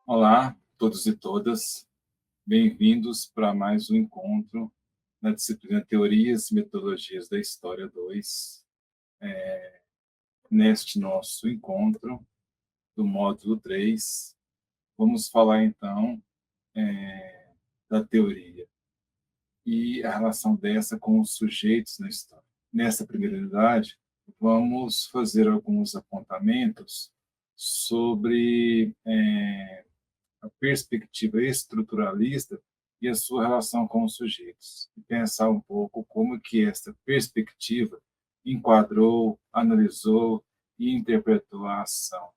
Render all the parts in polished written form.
Olá, todos e todas. Bem-vindos para mais um encontro na disciplina Teorias e Metodologias da História 2. Neste nosso encontro do módulo 3, vamos falar então da teoria e a relação dessa com os sujeitos na história. Nessa primeira unidade, vamos fazer alguns apontamentos sobre a perspectiva estruturalista e a sua relação com os sujeitos, e pensar um pouco como que esta perspectiva enquadrou, analisou e interpretou a ação,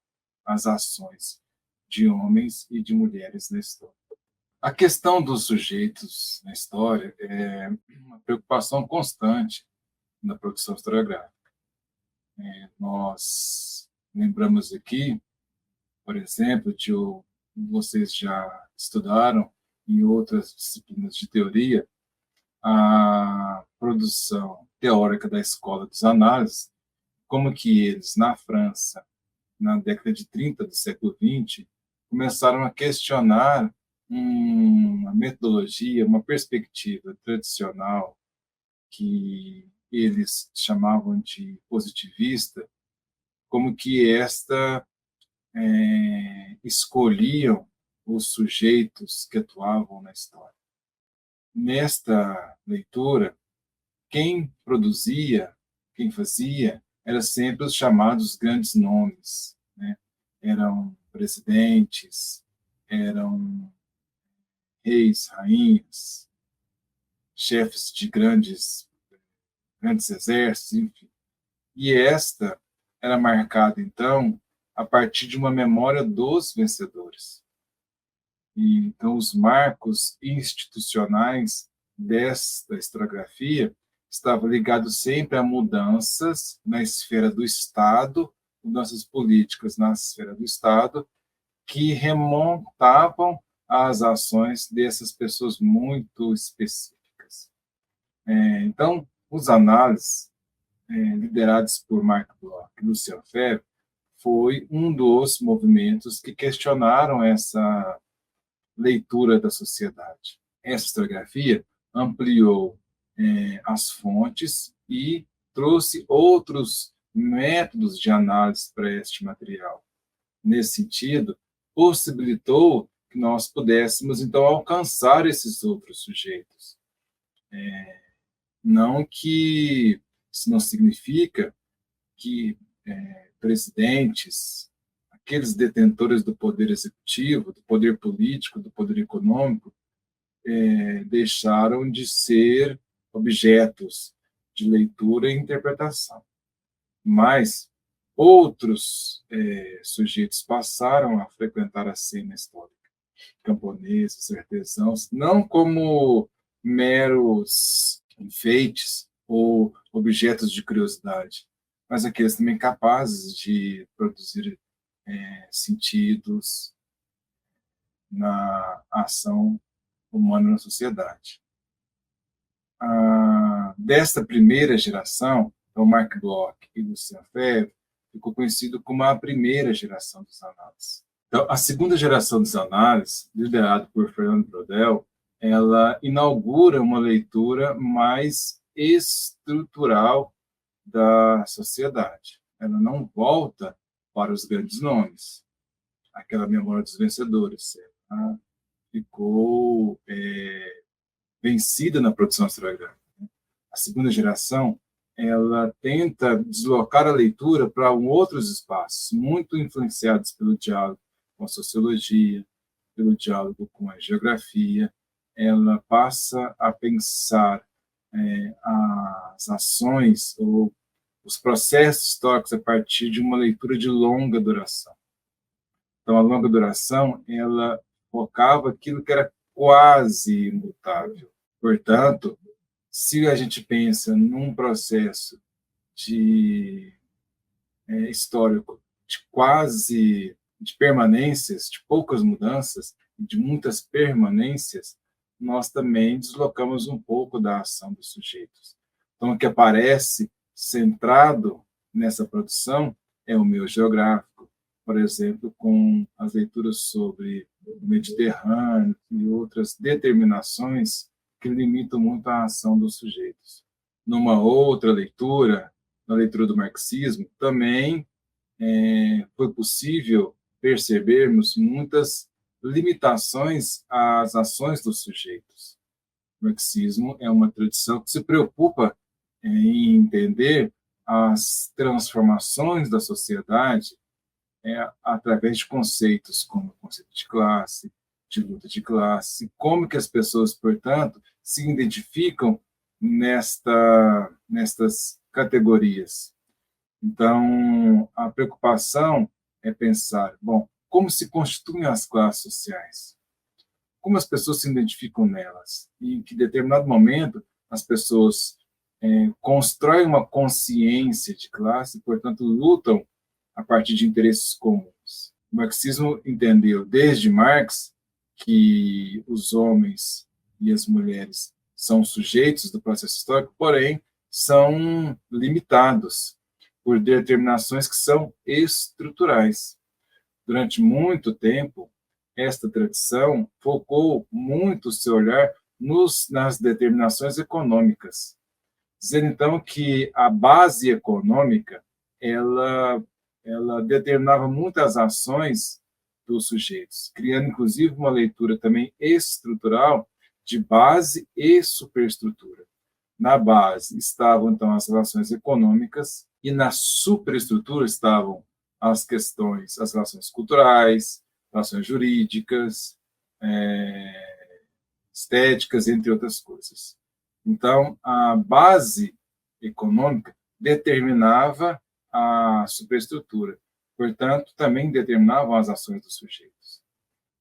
as ações de homens e de mulheres na história. A questão dos sujeitos na história é uma preocupação constante na produção historiográfica. Nós lembramos aqui, por exemplo, vocês já estudaram em outras disciplinas de teoria, a produção teórica da escola dos análises, como que eles, na França, na década de 30 do século XX, começaram a questionar uma metodologia, uma perspectiva tradicional que eles chamavam de positivista, como que esta escolhiam os sujeitos que atuavam na história. Nesta leitura, quem produzia, quem fazia, era sempre os chamados grandes nomes, né? Eram presidentes, eram reis, rainhas, chefes de grandes exércitos, enfim. E esta era marcada, então, a partir de uma memória dos vencedores. E, então, os marcos institucionais desta historiografia estavam ligados sempre a mudanças na esfera do Estado, mudanças políticas na esfera do Estado, que remontavam às ações dessas pessoas muito específicas. Então, os análises, liderados por Marc Bloch e Lucien Febvre, foi um dos movimentos que questionaram essa leitura da sociedade. Essa historiografia ampliou as fontes e trouxe outros métodos de análise para este material. Nesse sentido, possibilitou que nós pudéssemos, então, alcançar esses outros sujeitos. Não que isso não significa que presidentes, aqueles detentores do poder executivo, do poder político, do poder econômico, deixaram de ser objetos de leitura e interpretação. Mas outros sujeitos passaram a frequentar a cena histórica, camponeses, artesãos, não como meros enfeites ou objetos de curiosidade, mas aqueles também capazes de produzir sentidos na ação humana na sociedade. Desta primeira geração, então Marc Bloch e Lucien Febvre, ficou conhecido como a primeira geração dos análises. Então, a segunda geração dos análises, liderada por Fernando Braudel, ela inaugura uma leitura mais estrutural da sociedade. Ela não volta para os grandes nomes, aquela memória dos vencedores. Ela ficou vencida na produção historiográfica. A segunda geração, ela tenta deslocar a leitura para outros espaços, muito influenciados pelo diálogo com a sociologia, pelo diálogo com a geografia. Ela passa a pensar as ações ou os processos históricos a partir de uma leitura de longa duração. Então, a longa duração, ela focava aquilo que era quase imutável. Portanto, se a gente pensa num processo histórico de permanências, de poucas mudanças, de muitas permanências, nós também deslocamos um pouco da ação dos sujeitos. Então, o que aparece centrado nessa produção é o meio geográfico, por exemplo, com as leituras sobre do Mediterrâneo e outras determinações que limitam muito a ação dos sujeitos. Numa outra leitura, na leitura do marxismo, também foi possível percebermos muitas limitações às ações dos sujeitos. O marxismo é uma tradição que se preocupa em entender as transformações da sociedade através de conceitos como o conceito de classe, de luta de classe, como que as pessoas, portanto, se identificam nestas categorias. Então, a preocupação é pensar, bom, como se constituem as classes sociais? Como as pessoas se identificam nelas? E em que determinado momento as pessoas constroem uma consciência de classe, portanto, lutam a partir de interesses comuns. O marxismo entendeu, desde Marx, que os homens e as mulheres são sujeitos do processo histórico, porém, são limitados por determinações que são estruturais. Durante muito tempo, esta tradição focou muito o seu olhar nas determinações econômicas, dizendo então que a base econômica ela determinava muitas ações dos sujeitos, criando inclusive uma leitura também estrutural de base e superestrutura. Na base estavam então as relações econômicas e na superestrutura estavam as relações culturais, relações jurídicas, estéticas, entre outras coisas. Então, a base econômica determinava a superestrutura, portanto, também determinavam as ações dos sujeitos.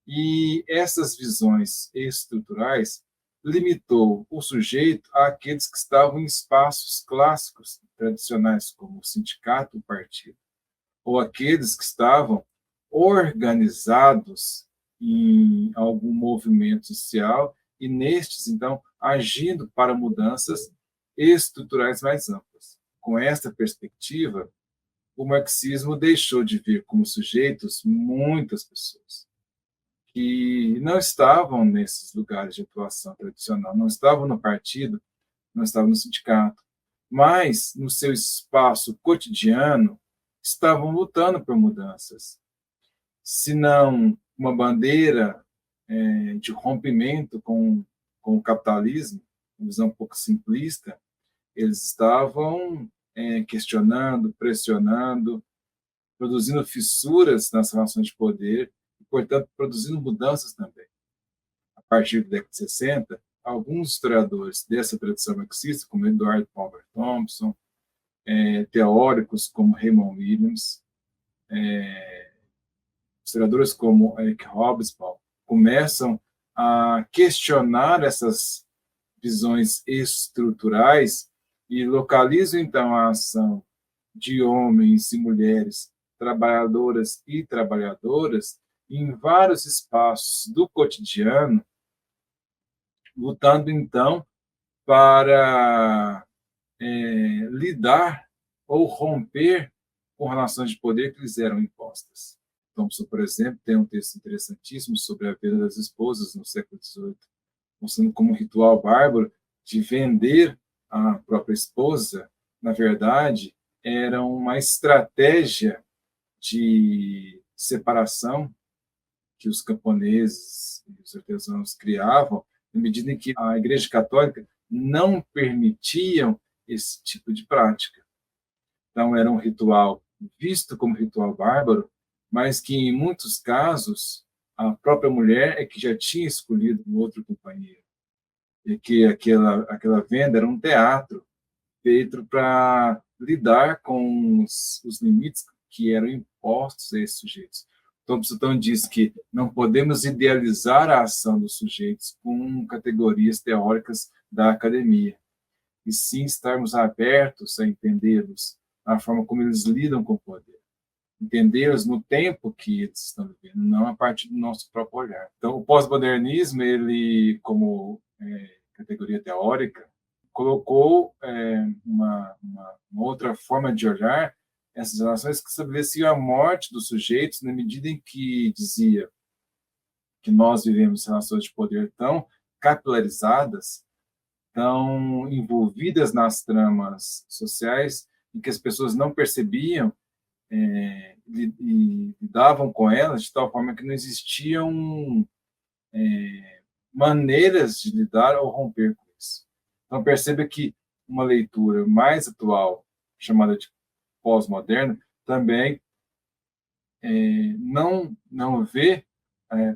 E essas visões estruturais limitou o sujeito àqueles que estavam em espaços clássicos, tradicionais, como o sindicato, o partido, ou aqueles que estavam organizados em algum movimento social e nestes, então, agindo para mudanças estruturais mais amplas. Com esta perspectiva, o marxismo deixou de ver como sujeitos muitas pessoas que não estavam nesses lugares de atuação tradicional, não estavam no partido, não estavam no sindicato, mas no seu espaço cotidiano estavam lutando por mudanças. Se não uma bandeira de rompimento com o capitalismo, uma visão um pouco simplista, eles estavam questionando, pressionando, produzindo fissuras nas relações de poder e, portanto, produzindo mudanças também. A partir da década de 60, alguns historiadores dessa tradição marxista, como Edward Palmer Thompson, teóricos como Raymond Williams, historiadores como Eric Hobsbawm, começam a questionar essas visões estruturais e localizam, então, a ação de homens e mulheres, trabalhadoras e trabalhadoras, em vários espaços do cotidiano, lutando, então, para lidar ou romper com relações de poder que lhes eram impostas. Thompson, por exemplo, tem um texto interessantíssimo sobre a vida das esposas no século XVIII, mostrando como um ritual bárbaro de vender a própria esposa, na verdade, era uma estratégia de separação que os camponeses e os artesãos criavam, na medida em que a Igreja Católica não permitiam esse tipo de prática. Então, era um ritual visto como ritual bárbaro, mas que, em muitos casos, a própria mulher é que já tinha escolhido um outro companheiro. E que aquela venda era um teatro feito para lidar com os limites que eram impostos a esses sujeitos. Thompson diz que não podemos idealizar a ação dos sujeitos com categorias teóricas da academia, e sim estarmos abertos a entendê-los na forma como eles lidam com o poder, entendê-los no tempo que eles estão vivendo, não a partir do nosso próprio olhar. Então, o pós-modernismo, ele, como categoria teórica, colocou uma outra forma de olhar essas relações que estabeleciam a morte dos sujeitos na medida em que dizia que nós vivemos relações de poder tão capilarizadas, tão envolvidas nas tramas sociais, em que as pessoas não percebiam e lidavam com elas de tal forma que não existiam maneiras de lidar ou romper com isso. Então, perceba que uma leitura mais atual, chamada de pós-moderna, também não vê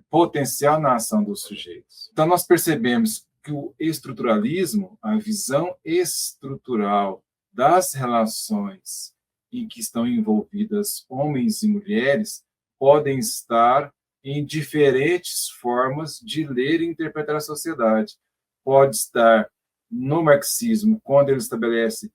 potencial na ação dos sujeitos. Então, nós percebemos que o estruturalismo, a visão estrutural das relações em que estão envolvidas homens e mulheres, podem estar em diferentes formas de ler e interpretar a sociedade. Pode estar no marxismo, quando ele estabelece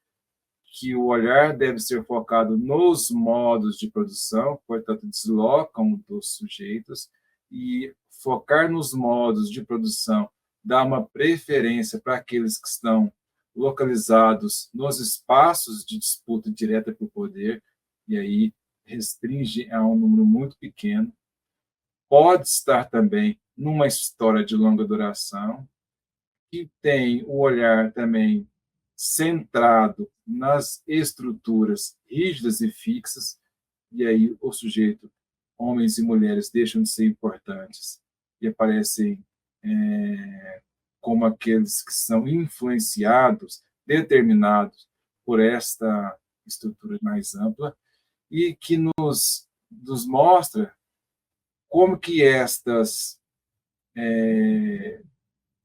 que o olhar deve ser focado nos modos de produção, portanto, deslocam dos sujeitos, e focar nos modos de produção dá uma preferência para aqueles que estão localizados nos espaços de disputa direta por poder, e aí restringe a um número muito pequeno. Pode estar também numa história de longa duração, que tem o olhar também centrado nas estruturas rígidas e fixas, e aí o sujeito, homens e mulheres, deixam de ser importantes e aparecem como aqueles que são influenciados, determinados por esta estrutura mais ampla, e que nos mostra como que estas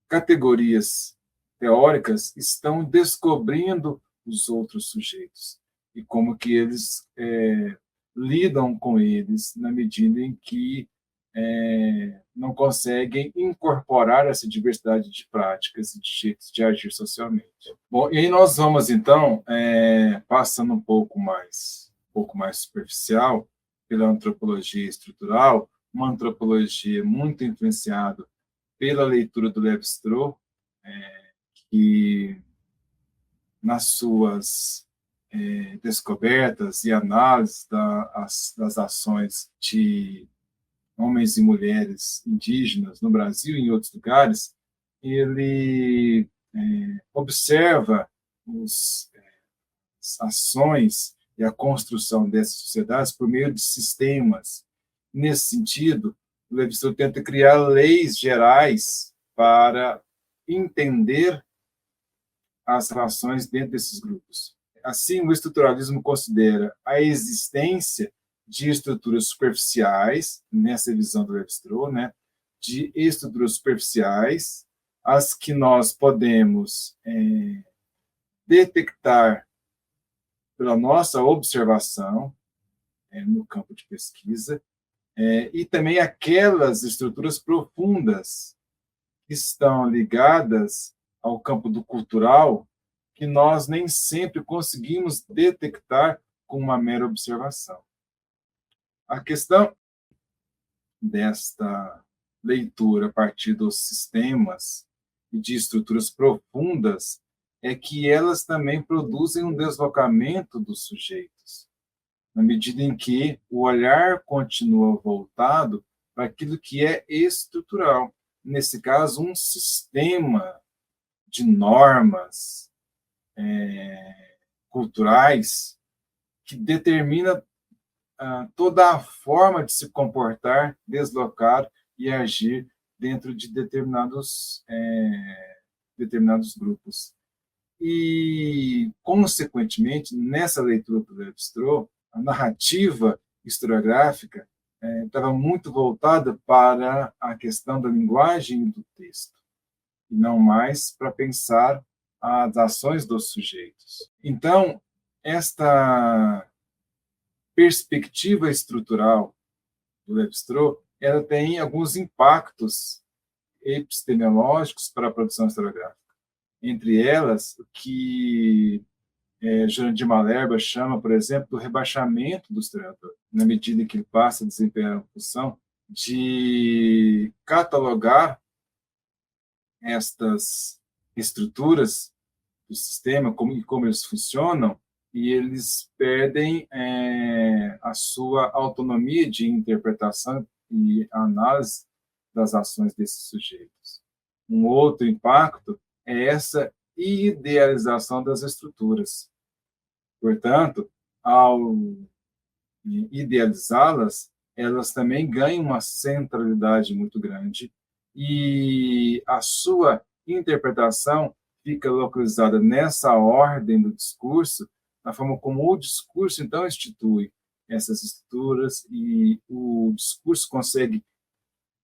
categorias teóricas estão descobrindo os outros sujeitos e como que eles lidam com eles na medida em que não conseguem incorporar essa diversidade de práticas e de jeitos de agir socialmente. Bom, e aí nós vamos então passando um pouco mais superficial pela antropologia estrutural, uma antropologia muito influenciada pela leitura do Lévi-Strauss, que nas suas descobertas e análises das ações de homens e mulheres indígenas no Brasil e em outros lugares, ele observa as ações e a construção dessas sociedades por meio de sistemas. Nesse sentido, o Lévi-Strauss tenta criar leis gerais para entender as relações dentro desses grupos. Assim, o estruturalismo considera a existência de estruturas superficiais, nessa visão do Lévi-Strauss, né, de estruturas superficiais, as que nós podemos detectar pela nossa observação no campo de pesquisa, e também aquelas estruturas profundas que estão ligadas ao campo do cultural, que nós nem sempre conseguimos detectar com uma mera observação. A questão desta leitura a partir dos sistemas e de estruturas profundas é que elas também produzem um deslocamento dos sujeitos, na medida em que o olhar continua voltado para aquilo que é estrutural. Nesse caso, um sistema de normas culturais que determina toda a forma de se comportar, deslocar e agir dentro de determinados grupos. E, consequentemente, nessa leitura do Lévi-Strauss, a narrativa historiográfica estava muito voltada para a questão da linguagem do texto, e não mais para pensar as ações dos sujeitos. Então, esta perspectiva estrutural do Lévi-Strauss, ela tem alguns impactos epistemológicos para a produção historiográfica. Entre elas, o que Jurandir Malherbe chama, por exemplo, do rebaixamento do historiador, na medida em que ele passa a desempenhar a função de catalogar estas estruturas do sistema e como eles funcionam, e eles perdem a sua autonomia de interpretação e análise das ações desses sujeitos. Um outro impacto é essa idealização das estruturas. Portanto, ao idealizá-las, elas também ganham uma centralidade muito grande e a sua interpretação fica localizada nessa ordem do discurso, na forma como o discurso, então, institui essas estruturas e o discurso consegue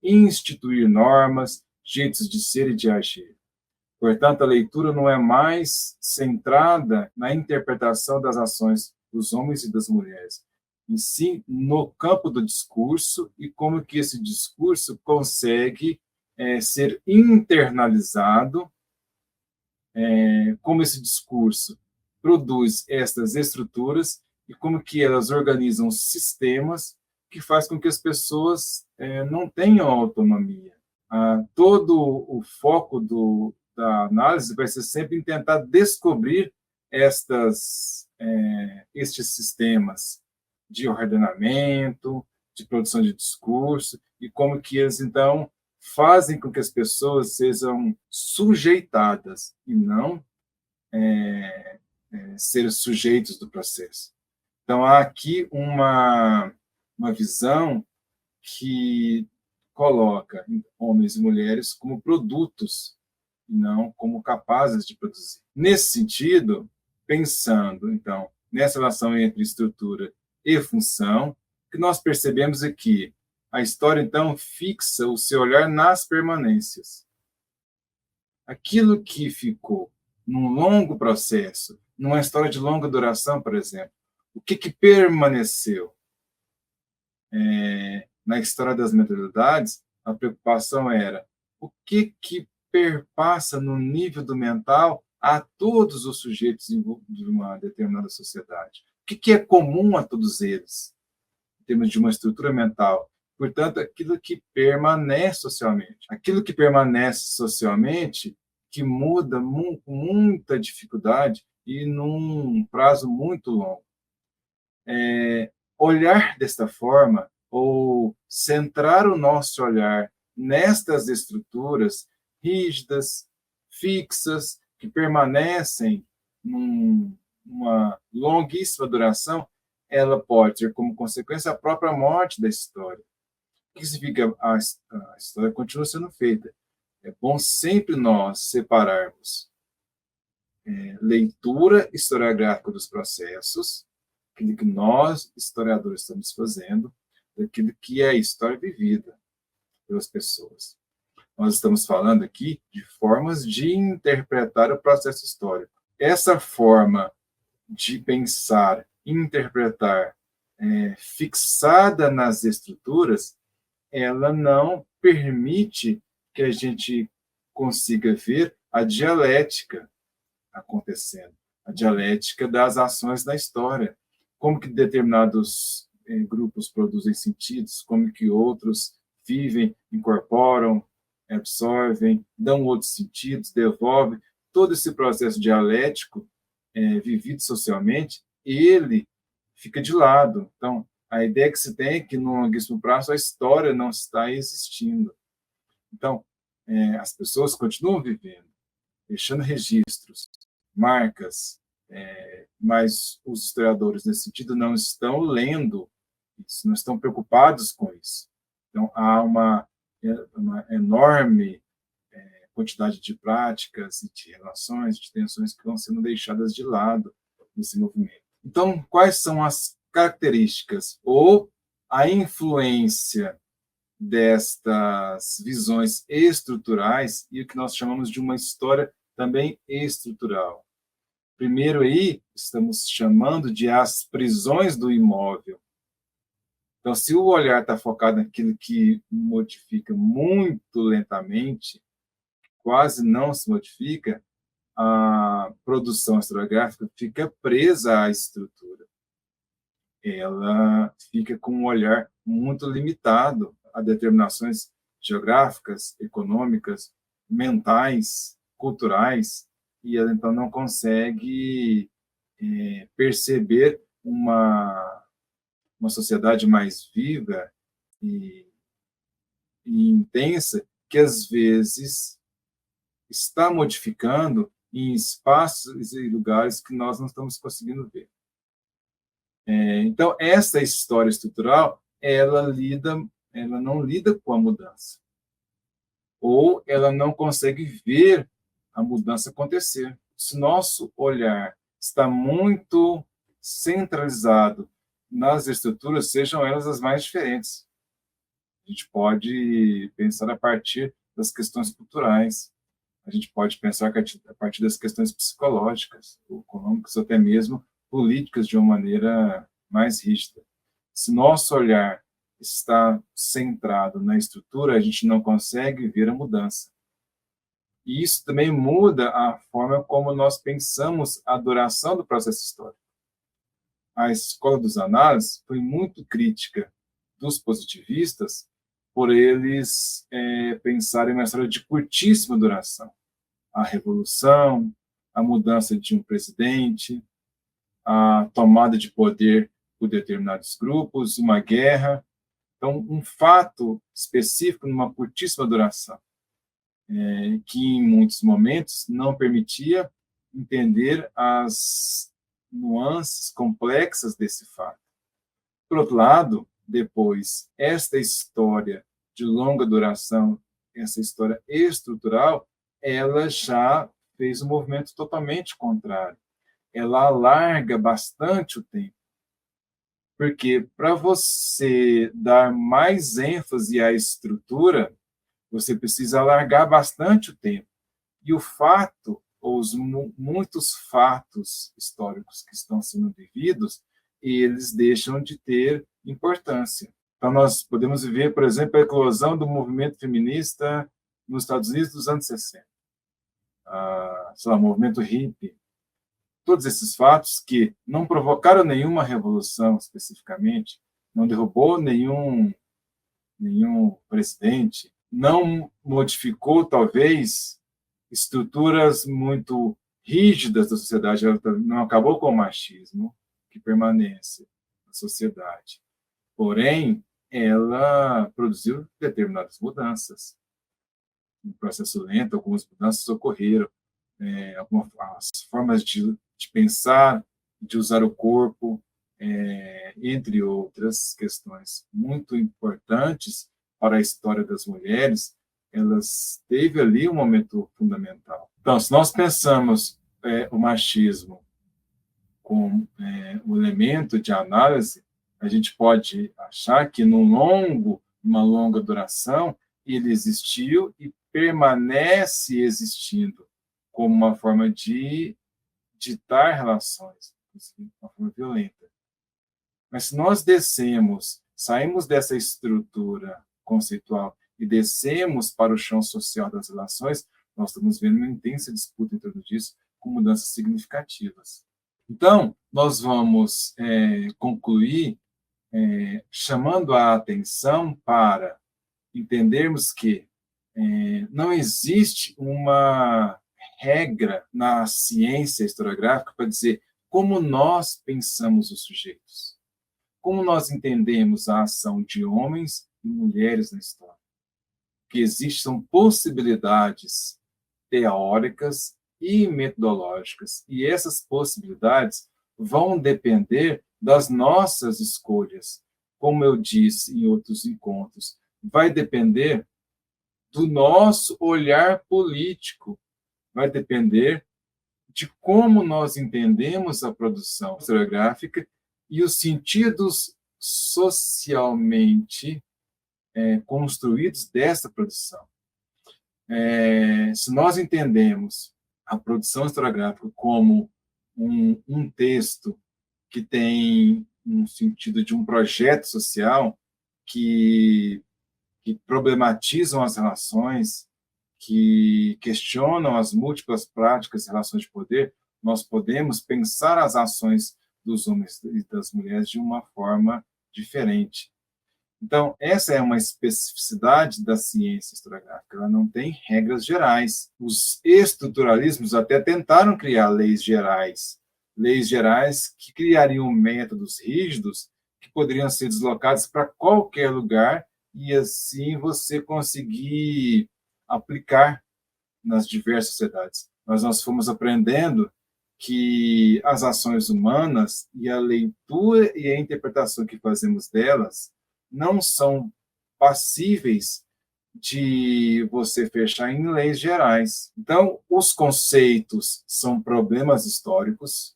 instituir normas, jeitos de ser e de agir. Portanto, a leitura não é mais centrada na interpretação das ações dos homens e das mulheres, em si no campo do discurso e como que esse discurso consegue ser internalizado, como esse discurso produz estas estruturas e como que elas organizam sistemas que faz com que as pessoas não tenham autonomia. Todo o foco da análise vai ser sempre em tentar descobrir estes sistemas de ordenamento, de produção de discurso, e como que eles, então, fazem com que as pessoas sejam sujeitadas e não ser sujeitos do processo. Então, há aqui uma visão que coloca homens e mulheres como produtos, e não como capazes de produzir. Nesse sentido, pensando, então, nessa relação entre estrutura e função, que nós percebemos é que a história, então, fixa o seu olhar nas permanências. Aquilo que ficou num longo processo, numa história de longa duração, por exemplo, o que permaneceu? Na história das mentalidades, a preocupação era o que perpassa no nível do mental a todos os sujeitos de uma determinada sociedade. O que é comum a todos eles, em termos de uma estrutura mental? Portanto, aquilo que permanece socialmente. Aquilo que permanece socialmente, que muda com muita dificuldade e num prazo muito longo. Olhar desta forma, ou centrar o nosso olhar nestas estruturas rígidas, fixas, que permanecem numa longuíssima duração, ela pode ter como consequência a própria morte da história. O que significa a história continua sendo feita? É bom sempre nós separarmos leitura historiográfica dos processos, aquilo que nós, historiadores, estamos fazendo, daquilo que é a história vivida pelas pessoas. Nós estamos falando aqui de formas de interpretar o processo histórico. Essa forma de pensar, interpretar, fixada nas estruturas, ela não permite que a gente consiga ver a dialética acontecendo, a dialética das ações da história, como que determinados grupos produzem sentidos, como que outros vivem, incorporam, absorvem, dão outros sentidos, devolvem. Todo esse processo dialético vivido socialmente, ele fica de lado. Então, a ideia que se tem é que, no longuíssimo prazo, a história não está existindo. Então, as pessoas continuam vivendo, deixando registros, marcas, mas os historiadores, nesse sentido, não estão lendo isso, não estão preocupados com isso. Então, há uma enorme quantidade de práticas e de relações, de tensões que vão sendo deixadas de lado nesse movimento. Então, quais são as características ou a influência destas visões estruturais e o que nós chamamos de uma história também estrutural? Primeiro aí, estamos chamando de as prisões do imóvel. Então, se o olhar está focado naquilo que modifica muito lentamente, quase não se modifica, a produção historiográfica fica presa à estrutura. Ela fica com um olhar muito limitado a determinações geográficas, econômicas, mentais, culturais, e ela então não consegue perceber uma sociedade mais viva e e intensa que, às vezes, está modificando em espaços e lugares que nós não estamos conseguindo ver. Então, essa história estrutural, ela não lida com a mudança, ou ela não consegue ver a mudança acontecer. Se nosso olhar está muito centralizado nas estruturas, sejam elas as mais diferentes. A gente pode pensar a partir das questões culturais, a gente pode pensar a partir das questões psicológicas, econômicas, ou até mesmo políticas de uma maneira mais rígida. Se nosso olhar está centrado na estrutura, a gente não consegue ver a mudança. E isso também muda a forma como nós pensamos a duração do processo histórico. A escola dos análises foi muito crítica dos positivistas por eles pensarem uma história de curtíssima duração. A revolução, a mudança de um presidente, a tomada de poder por determinados grupos, uma guerra. Então, um fato específico numa curtíssima duração, que em muitos momentos não permitia entender as nuances complexas desse fato. Por outro lado, depois, esta história de longa duração, essa história estrutural, ela já fez um movimento totalmente contrário. Ela alarga bastante o tempo. Porque para você dar mais ênfase à estrutura, você precisa alargar bastante o tempo. E o fato, ou os muitos fatos históricos que estão sendo vividos, eles deixam de ter importância. Então, nós podemos ver, por exemplo, a eclosão do movimento feminista nos Estados Unidos dos anos 60. O movimento hippie. Todos esses fatos que não provocaram nenhuma revolução especificamente, não derrubou nenhum presidente, não modificou, talvez, estruturas muito rígidas da sociedade, ela não acabou com o machismo que permanece na sociedade. Porém, ela produziu determinadas mudanças. Um processo lento, algumas mudanças ocorreram. Algumas formas de pensar, de usar o corpo, entre outras questões muito importantes para a história das mulheres, elas teve ali um momento fundamental. Então, se nós pensamos o machismo como um elemento de análise, a gente pode achar que numa longa duração, ele existiu e permanece existindo como uma forma de ditar relações, de uma forma violenta. Mas se nós saímos dessa estrutura conceitual e descemos para o chão social das relações, nós estamos vendo uma intensa disputa em torno disso, com mudanças significativas. Então, nós vamos concluir chamando a atenção para entendermos que não existe uma regra na ciência historiográfica para dizer como nós pensamos os sujeitos, como nós entendemos a ação de homens e mulheres na história. Que existem possibilidades teóricas e metodológicas, e essas possibilidades vão depender das nossas escolhas. Como eu disse em outros encontros, vai depender do nosso olhar político, vai depender de como nós entendemos a produção historiográfica e os sentidos socialmente construídos dessa produção. Se nós entendemos a produção historiográfica como um texto que tem um sentido de um projeto social que problematizam as relações, que questionam as múltiplas práticas e relações de poder, nós podemos pensar as ações dos homens e das mulheres de uma forma diferente. Então, essa é uma especificidade da ciência historiográfica, ela não tem regras gerais. Os estruturalismos até tentaram criar leis gerais que criariam métodos rígidos que poderiam ser deslocados para qualquer lugar e assim você conseguir aplicar nas diversas sociedades. Mas nós fomos aprendendo que as ações humanas e a leitura e a interpretação que fazemos delas não são passíveis de você fechar em leis gerais. Então, os conceitos são problemas históricos,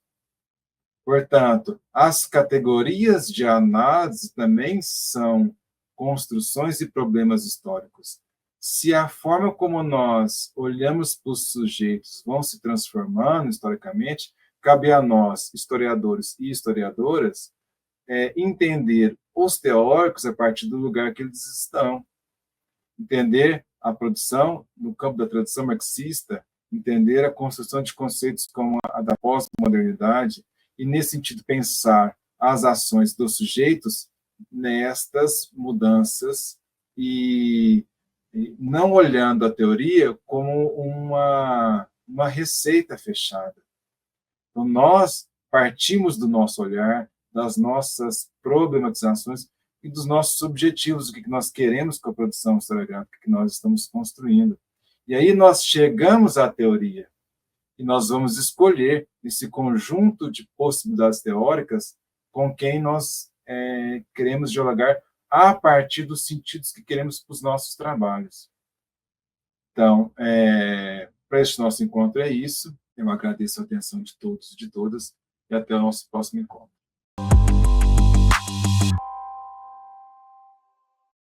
portanto, as categorias de análise também são construções e problemas históricos. Se a forma como nós olhamos para os sujeitos vão se transformando historicamente, cabe a nós, historiadores e historiadoras, entender os teóricos a partir do lugar que eles estão, entender a produção no campo da tradição marxista, entender a construção de conceitos como a da pós-modernidade, e, nesse sentido, pensar as ações dos sujeitos nestas mudanças e não olhando a teoria como uma receita fechada. Então, nós partimos do nosso olhar, das nossas problematizações e dos nossos objetivos, o que nós queremos com a produção historiográfica que nós estamos construindo. E aí nós chegamos à teoria, e nós vamos escolher esse conjunto de possibilidades teóricas com quem nós queremos dialogar a partir dos sentidos que queremos para os nossos trabalhos. Então, para este nosso encontro é isso. Eu agradeço a atenção de todos e de todas, e até o nosso próximo encontro.